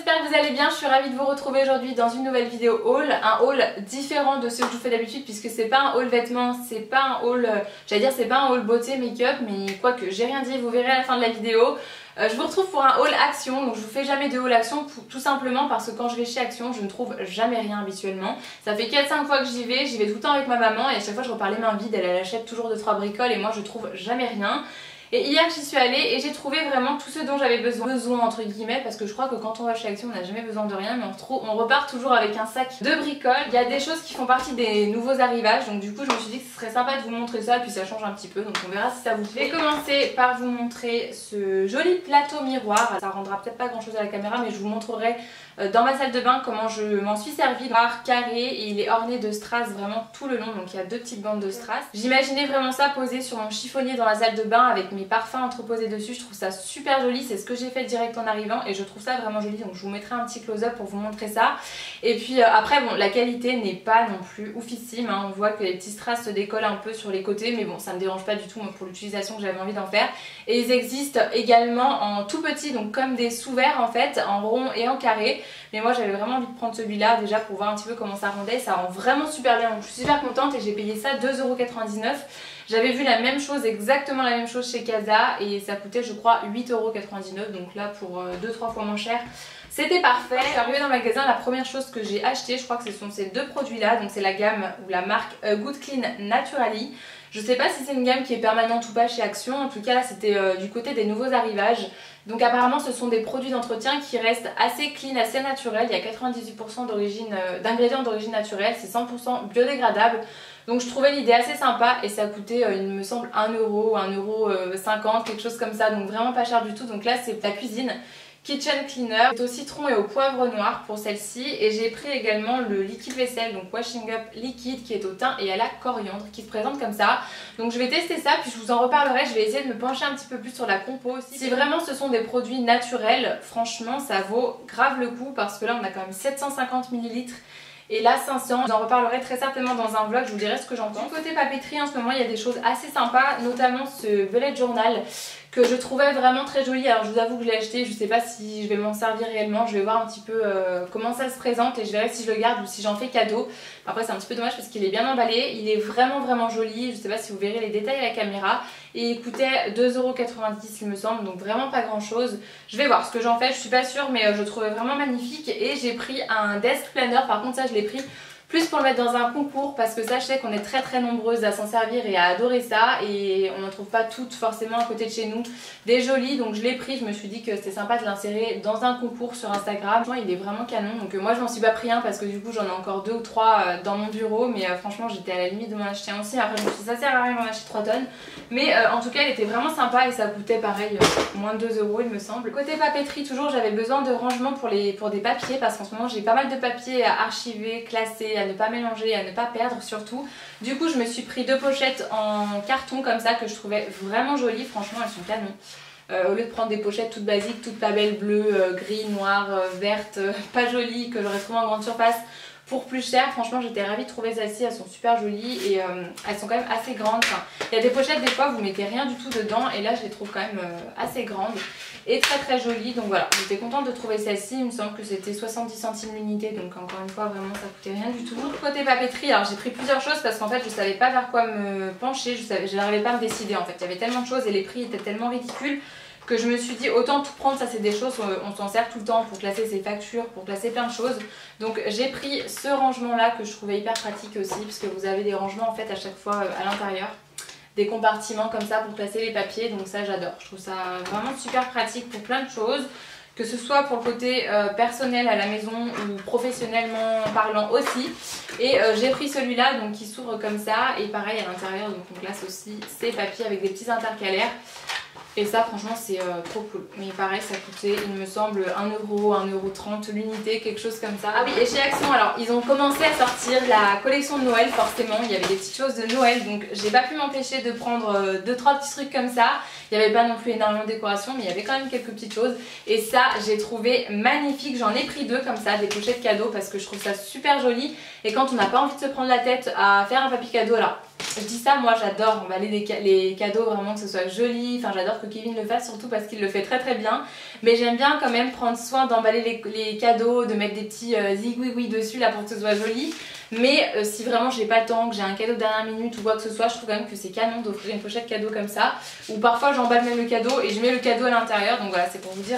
j'espère que vous allez bien, je suis ravie de vous retrouver aujourd'hui dans une nouvelle vidéo haul, un haul différent de ce que je vous fais d'habitude puisque c'est pas un haul vêtements, c'est pas un haul, j'allais dire c'est pas un haul beauté make-up, mais quoique j'ai rien dit, vous verrez à la fin de la vidéo. Je vous retrouve pour un haul Action, donc je vous fais jamais de haul Action tout simplement parce que quand je vais chez Action je ne trouve jamais rien habituellement. Ça fait 4-5 fois que j'y vais tout le temps avec ma maman et à chaque fois je repars les mains vides, elle achète toujours 2-3 bricoles et moi je trouve jamais rien. Et hier j'y suis allée et j'ai trouvé vraiment tout ce dont j'avais besoin entre guillemets, parce que je crois que quand on va chez Action on n'a jamais besoin de rien, mais on repart toujours avec un sac de bricoles. Il y a des choses qui font partie des nouveaux arrivages, donc du coup je me suis dit que ce serait sympa de vous montrer ça, puis ça change un petit peu, donc on verra si ça vous plaît. Je vais commencer par vous montrer ce joli plateau miroir. Ça rendra peut-être pas grand chose à la caméra, mais je vous montrerai dans ma salle de bain comment je m'en suis servi. Noir carré et il est orné de strass vraiment tout le long, donc il y a deux petites bandes de strass. J'imaginais vraiment ça posé sur mon chiffonnier dans la salle de bain avec mes parfums entreposés dessus. Je trouve ça super joli, c'est ce que j'ai fait direct en arrivant et je trouve ça vraiment joli, donc je vous mettrai un petit close-up pour vous montrer ça. Et puis après bon, la qualité n'est pas non plus oufissime, hein. On voit que les petits strass se décollent un peu sur les côtés, mais bon ça me dérange pas du tout pour l'utilisation que j'avais envie d'en faire. Et ils existent également en tout petit, donc comme des sous-verres en fait, en rond et en carré. Mais moi j'avais vraiment envie de prendre celui-là déjà pour voir un petit peu comment ça rendait. Ça rend vraiment super bien, donc je suis super contente et j'ai payé ça 2,99 €. J'avais vu la même chose, exactement la même chose chez Casa et ça coûtait je crois 8,99 €, donc là pour 2-3 fois moins cher. C'était parfait. Je suis arrivée dans le magasin, la première chose que j'ai acheté, je crois que ce sont ces deux produits là, donc c'est la gamme ou la marque Good Clean Naturally. Je sais pas si c'est une gamme qui est permanente ou pas chez Action, en tout cas là c'était du côté des nouveaux arrivages. Donc apparemment ce sont des produits d'entretien qui restent assez clean, assez naturels. Il y a 98% d'ingrédients d'origine naturelle, c'est 100% biodégradable. Donc je trouvais l'idée assez sympa et ça coûtait il me semble 1 €, 1,50 €, quelque chose comme ça. Donc vraiment pas cher du tout. Donc là c'est la cuisine Kitchen Cleaner. C'est au citron et au poivre noir pour celle-ci. Et j'ai pris également le liquide vaisselle, donc Washing Up liquide qui est au thym et à la coriandre qui se présente comme ça. Donc je vais tester ça puis je vous en reparlerai. Je vais essayer de me pencher un petit peu plus sur la compo aussi. Si vraiment ce sont des produits naturels, franchement ça vaut grave le coup parce que là on a quand même 750 ml. Et là 500, j'en reparlerai très certainement dans un vlog, je vous dirai ce que j'en pense. Du côté papeterie en ce moment il y a des choses assez sympas, notamment ce bullet journal que je trouvais vraiment très joli. Alors je vous avoue que je l'ai acheté, je sais pas si je vais m'en servir réellement, je vais voir un petit peu comment ça se présente et je verrai si je le garde ou si j'en fais cadeau. Après c'est un petit peu dommage parce qu'il est bien emballé, il est vraiment joli, je sais pas si vous verrez les détails à la caméra. Et il coûtait 2,90 € il me semble, donc vraiment pas grand chose. Je vais voir ce que j'en fais, je suis pas sûre, mais je le trouvais vraiment magnifique. Et j'ai pris un desk planner, par contre ça je l'ai pris plus pour le mettre dans un concours parce que ça je sais qu'on est très nombreuses à s'en servir et à adorer ça et on n'en trouve pas toutes forcément à côté de chez nous des jolis, donc je l'ai pris, je me suis dit que c'était sympa de l'insérer dans un concours sur Instagram. Il est vraiment canon, donc moi je m'en suis pas pris un parce que du coup j'en ai encore 2 ou 3 dans mon bureau, mais franchement j'étais à la limite de m'en acheter un aussi. Après je me suis dit ça sert à rien d'en acheter 3 tonnes, mais en tout cas il était vraiment sympa et ça coûtait pareil moins de 2 € il me semble. Côté papeterie toujours j'avais besoin de rangement pour des papiers parce qu'en ce moment j'ai pas mal de papiers à archiver, classer, à ne pas mélanger, à ne pas perdre surtout. Du coup je me suis pris 2 pochettes en carton comme ça que je trouvais vraiment jolies, franchement elles sont canon. Au lieu de prendre des pochettes toutes basiques, toutes pas belles, bleues, gris, noires, vertes, pas jolies, que j'aurais trouvé en grande surface pour plus cher, franchement j'étais ravie de trouver celles-ci, elles sont super jolies et elles sont quand même assez grandes. Enfin, il y a des pochettes des fois vous mettez rien du tout dedans et là je les trouve quand même assez grandes et très jolies, donc voilà, j'étais contente de trouver celle-ci. Il me semble que c'était 70 centimes l'unité, donc encore une fois vraiment ça coûtait rien du tout. Côté papeterie, alors j'ai pris plusieurs choses parce qu'en fait je savais pas vers quoi me pencher, je n'arrivais pas à me décider en fait, il y avait tellement de choses et les prix étaient tellement ridicules que je me suis dit autant tout prendre. Ça c'est des choses, on s'en sert tout le temps pour classer ses factures, pour classer plein de choses. Donc j'ai pris ce rangement là que je trouvais hyper pratique aussi, parce que vous avez des rangements en fait à chaque fois à l'intérieur, des compartiments comme ça pour placer les papiers, donc ça j'adore. Je trouve ça vraiment super pratique pour plein de choses, que ce soit pour le côté personnel à la maison ou professionnellement parlant aussi. Et j'ai pris celui-là donc qui s'ouvre comme ça et pareil à l'intérieur, donc on place aussi ces papiers avec des petits intercalaires. Et ça franchement c'est trop cool. Mais pareil ça coûtait il me semble 1 €, 1,30 € l'unité, quelque chose comme ça. Ah oui, et chez Action alors ils ont commencé à sortir la collection de Noël forcément. Il y avait des petites choses de Noël, donc j'ai pas pu m'empêcher de prendre 2-3 petits trucs comme ça. Il n'y avait pas non plus énormément de décoration, mais il y avait quand même quelques petites choses. Et ça j'ai trouvé magnifique, j'en ai pris 2 comme ça, des pochettes cadeaux, parce que je trouve ça super joli. Et quand on n'a pas envie de se prendre la tête à faire un papier cadeau, alors Je dis ça, moi j'adore emballer les cadeaux, vraiment que ce soit joli, enfin j'adore que Kevin le fasse, surtout parce qu'il le fait très très bien. Mais j'aime bien quand même prendre soin d'emballer les cadeaux, de mettre des petits zigouigouis dessus là pour que ce soit joli. Mais si vraiment j'ai pas le temps, que j'ai un cadeau de dernière minute ou quoi que ce soit, je trouve quand même que c'est canon d'offrir une pochette cadeau comme ça. Ou parfois j'emballe même le cadeau et je mets le cadeau à l'intérieur. Donc voilà, c'est pour vous dire,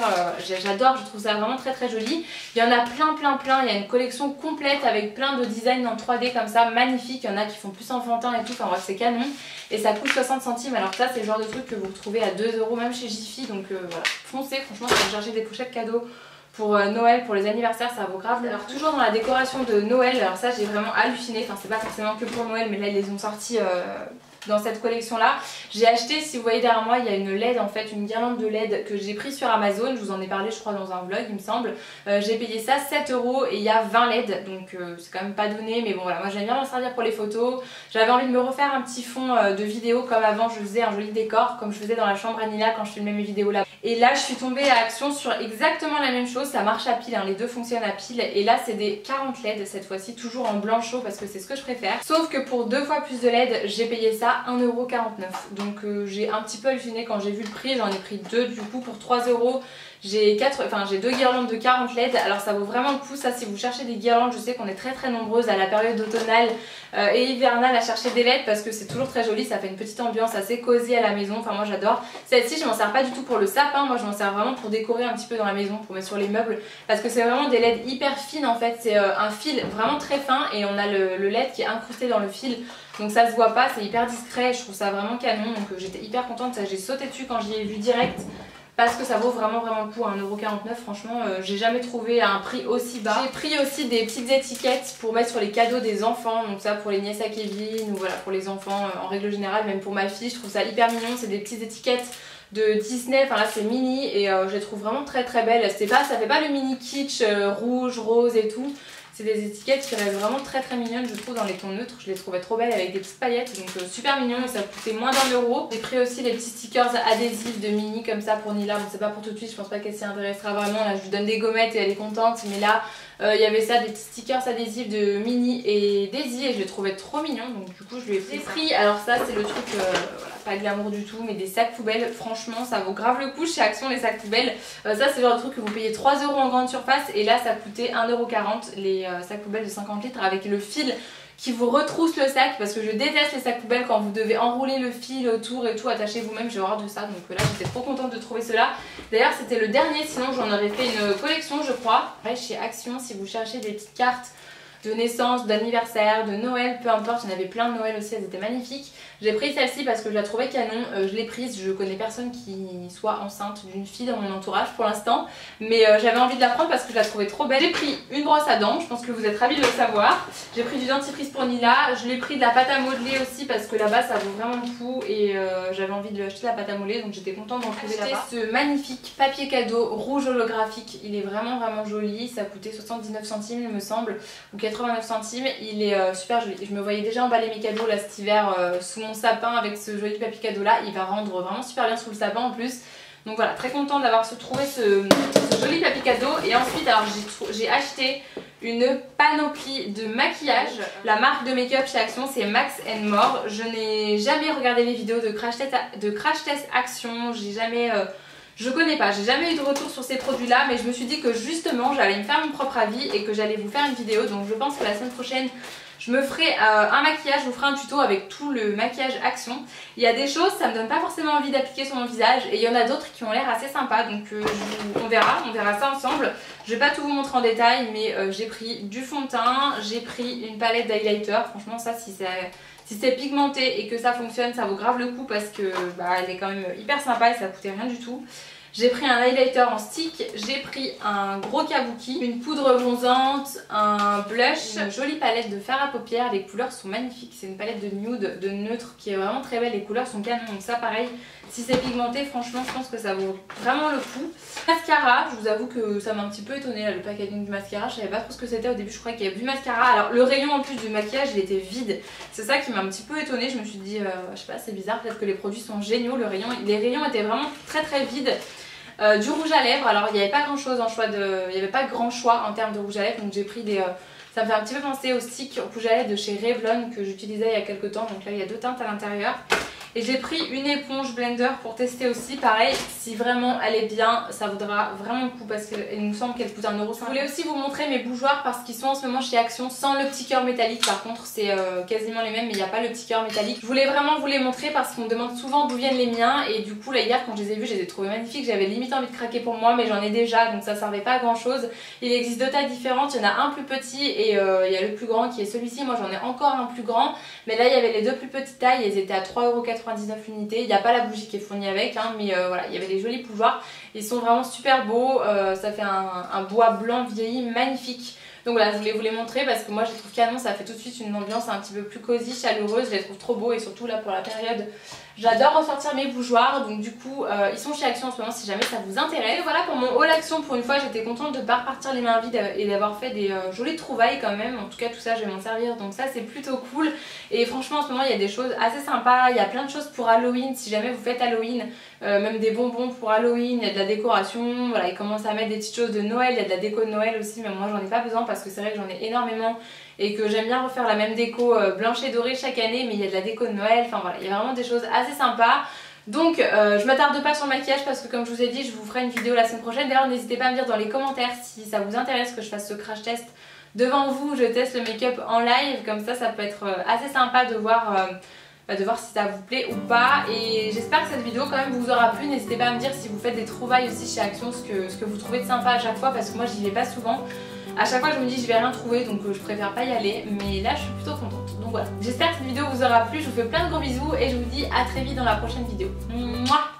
j'adore, je trouve ça vraiment très très joli. Il y en a plein. Il y a une collection complète avec plein de designs en 3D comme ça, magnifique. Il y en a qui font plus enfantin et tout, enfin bref c'est canon. Et ça coûte 60 centimes, alors ça c'est le genre de truc que vous retrouvez à 2 € même chez Jiffy. Donc voilà, foncez, franchement si vous cherchez des pochettes cadeaux pour Noël, pour les anniversaires, ça vaut grave. Alors toujours dans la décoration de Noël, alors ça j'ai vraiment halluciné, enfin c'est pas forcément que pour Noël mais là ils les ont sortis dans cette collection là. J'ai acheté, si vous voyez derrière moi, il y a une LED en fait, une guirlande de LED que j'ai pris sur Amazon, je vous en ai parlé je crois dans un vlog il me semble. J'ai payé ça 7 € et il y a 20 LED, donc c'est quand même pas donné, mais bon voilà, moi j'aime bien m'en servir pour les photos. J'avais envie de me refaire un petit fond de vidéo comme avant, je faisais un joli décor comme je faisais dans la chambre Anila quand je filmais mes vidéos là. Et là je suis tombée à Action sur exactement la même chose, ça marche à pile, hein, les deux fonctionnent à pile. Et là c'est des 40 LED cette fois-ci, toujours en blanc chaud parce que c'est ce que je préfère. Sauf que pour 2 fois plus de LED, j'ai payé ça 1,49 €. Donc j'ai un petit peu halluciné quand j'ai vu le prix, j'en ai pris 2 du coup pour 3 €. J'ai 2 guirlandes de 40 LED, alors ça vaut vraiment le coup ça si vous cherchez des guirlandes. Je sais qu'on est très nombreuses à la période automnale et hivernale à chercher des LED parce que c'est toujours très joli, ça fait une petite ambiance assez cosy à la maison, enfin moi j'adore. Celle-ci je m'en sers pas du tout pour le sapin, moi je m'en sers vraiment pour décorer un petit peu dans la maison, pour mettre sur les meubles parce que c'est vraiment des LED hyper fines en fait, c'est un fil vraiment très fin et on a le LED qui est incrusté dans le fil. Donc ça se voit pas, c'est hyper discret, je trouve ça vraiment canon, donc j'étais hyper contente, j'ai sauté dessus quand j'y ai vu direct. Parce que ça vaut vraiment le coup, 1,49 €, franchement j'ai jamais trouvé un prix aussi bas. J'ai pris aussi des petites étiquettes pour mettre sur les cadeaux des enfants, donc ça pour les nièces à Kevin ou voilà pour les enfants en règle générale, même pour ma fille, je trouve ça hyper mignon, c'est des petites étiquettes de Disney, enfin là c'est mini et je les trouve vraiment très belles. Ça fait pas le mini kitsch rouge, rose et tout. C'est des étiquettes qui restent vraiment très mignonnes je trouve dans les tons neutres, je les trouvais trop belles avec des petites paillettes, donc super mignon et ça coûtait moins d'1 €. J'ai pris aussi les petits stickers adhésifs de Mini comme ça pour Nila, bon c'est pas pour tout de suite, je pense pas qu'elle s'y intéressera vraiment, là je lui donne des gommettes et elle est contente, mais là il y avait ça, des petits stickers adhésifs de Mini et Daisy et je les trouvais trop mignons, donc du coup je lui ai pris. Alors ça c'est le truc, voilà, pas glamour du tout, mais des sacs poubelles, franchement ça vaut grave le coup chez Action les sacs poubelles. Ça c'est le genre de truc que vous payez 3 € en grande surface et là ça coûtait 1,40 € les sacs poubelles de 50 litres avec le fil qui vous retrousse le sac parce que je déteste les sacs poubelles quand vous devez enrouler le fil autour et tout, attacher vous-même, j'ai horreur de ça, donc là j'étais trop contente de trouver cela. D'ailleurs c'était le dernier, sinon j'en aurais fait une collection je crois. Pareil chez Action, si vous cherchez des petites cartes de naissance, d'anniversaire, de Noël, peu importe, il y en avait plein de Noël aussi, elles étaient magnifiques. J'ai pris celle-ci parce que je la trouvais canon, je l'ai prise, je connais personne qui soit enceinte d'une fille dans mon entourage pour l'instant, mais j'avais envie de la prendre parce que je la trouvais trop belle. J'ai pris une brosse à dents, je pense que vous êtes ravis de le savoir. J'ai pris du dentifrice pour Nila, je l'ai pris de la pâte à modeler aussi parce que là-bas ça vaut vraiment le coup et j'avais envie de lui acheter la pâte à modeler, donc j'étais contente d'en trouver là-bas. Ce magnifique papier cadeau rouge holographique, il est vraiment joli, ça coûtait 79 centimes il me semble, ou 89 centimes, il est super joli. Je me voyais déjà emballer mes cadeaux là cet hiver sous mon sapin avec ce joli papier cadeau là, il va rendre vraiment super bien sous le sapin en plus. Donc voilà, très contente d'avoir trouvé ce joli papier cadeau. Et ensuite alors j'ai acheté une panoplie de maquillage. La marque de make-up chez Action c'est Max & More. Je n'ai jamais regardé les vidéos de crash test Action, j'ai jamais... je connais pas, j'ai jamais eu de retour sur ces produits là, mais je me suis dit que justement j'allais me faire mon propre avis et que j'allais vous faire une vidéo. Donc je pense que la semaine prochaine je me ferai un maquillage, je vous ferai un tuto avec tout le maquillage Action. Il y a des choses, ça me donne pas forcément envie d'appliquer sur mon visage et il y en a d'autres qui ont l'air assez sympas, donc on verra ça ensemble. Je vais pas tout vous montrer en détail, mais j'ai pris du fond de teint, j'ai pris une palette d'highlighter. Franchement ça si c'est pigmenté et que ça fonctionne, ça vaut grave le coup parce que elle est quand même hyper sympa et ça coûtait rien du tout. J'ai pris un highlighter en stick, j'ai pris un gros kabuki, une poudre bronzante, un blush, une jolie palette de fard à paupières. Les couleurs sont magnifiques, c'est une palette de nude, de neutre qui est vraiment très belle, les couleurs sont canon. Donc ça pareil, si c'est pigmenté, franchement je pense que ça vaut vraiment le coup. Mascara, je vous avoue que ça m'a un petit peu étonnée là, le packaging du mascara, je savais pas trop ce que c'était au début, je croyais qu'il y avait du mascara. Alors le rayon en plus du maquillage il était vide, c'est ça qui m'a un petit peu étonnée, je me suis dit je sais pas, c'est bizarre, peut-être que les produits sont géniaux, les rayons étaient vraiment très vides. Du rouge à lèvres, alors il n'y avait pas grand chose en choix il n'y avait pas grand choix en termes de rouge à lèvres, donc j'ai pris des... ça me fait un petit peu penser au stick rouge à lèvres de chez Revlon que j'utilisais il y a quelques temps, donc là il y a 2 teintes à l'intérieur. Et j'ai pris une éponge blender pour tester aussi, pareil, si vraiment elle est bien, ça vaudra vraiment le coup parce qu'il nous semble qu'elle coûte 1,50 €. Je voulais aussi vous montrer mes bougeoirs parce qu'ils sont en ce moment chez Action sans le petit cœur métallique, par contre c'est quasiment les mêmes mais il n'y a pas le petit cœur métallique. Je voulais vraiment vous les montrer parce qu'on me demande souvent d'où viennent les miens et du coup là hier quand je les ai vus je les ai trouvés magnifiques, j'avais limite envie de craquer pour moi mais j'en ai déjà donc ça servait pas à grand chose. Il existe 2 tailles différentes, il y en a un plus petit et il y a le plus grand qui est celui-ci, moi j'en ai encore un plus grand mais là il y avait les 2 plus petites tailles, elles étaient à 3,99 € l'unité. Il n'y a pas la bougie qui est fournie avec, hein, mais voilà, il y avait des jolis bougeoirs. Ils sont vraiment super beaux, ça fait un bois blanc vieilli magnifique. Donc voilà, je voulais vous les montrer parce que moi je les trouve canon, ça fait tout de suite une ambiance un petit peu plus cosy, chaleureuse, je les trouve trop beaux et surtout là pour la période, j'adore ressortir mes bougeoirs. Donc du coup, ils sont chez Action en ce moment si jamais ça vous intéresse. Et voilà pour mon haul Action, pour une fois j'étais contente de ne pas repartir les mains vides et d'avoir fait des jolies trouvailles quand même. En tout cas tout ça je vais m'en servir, donc ça c'est plutôt cool. Et franchement en ce moment il y a des choses assez sympas, il y a plein de choses pour Halloween, si jamais vous faites Halloween, même des bonbons pour Halloween, il y a de la décoration, voilà, ils commencent à mettre des petites choses de Noël, il y a de la déco de Noël aussi, mais moi j'en ai pas besoin parce que c'est vrai que j'en ai énormément et que j'aime bien refaire la même déco blanche et dorée chaque année, mais il y a de la déco de Noël, enfin voilà, il y a vraiment des choses assez sympas. Donc je m'attarde pas sur le maquillage parce que comme je vous ai dit je vous ferai une vidéo la semaine prochaine. D'ailleurs n'hésitez pas à me dire dans les commentaires si ça vous intéresse que je fasse ce crash test devant vous, je teste le make-up en live, comme ça ça peut être assez sympa de voir si ça vous plaît ou pas. Et j'espère que cette vidéo quand même vous aura plu. N'hésitez pas à me dire si vous faites des trouvailles aussi chez Action, ce que vous trouvez de sympa à chaque fois parce que moi j'y vais pas souvent. À chaque fois je me dis je vais rien trouver donc je préfère pas y aller, mais là je suis plutôt contente. Donc voilà, j'espère que cette vidéo vous aura plu, je vous fais plein de gros bisous et je vous dis à très vite dans la prochaine vidéo. Mouah.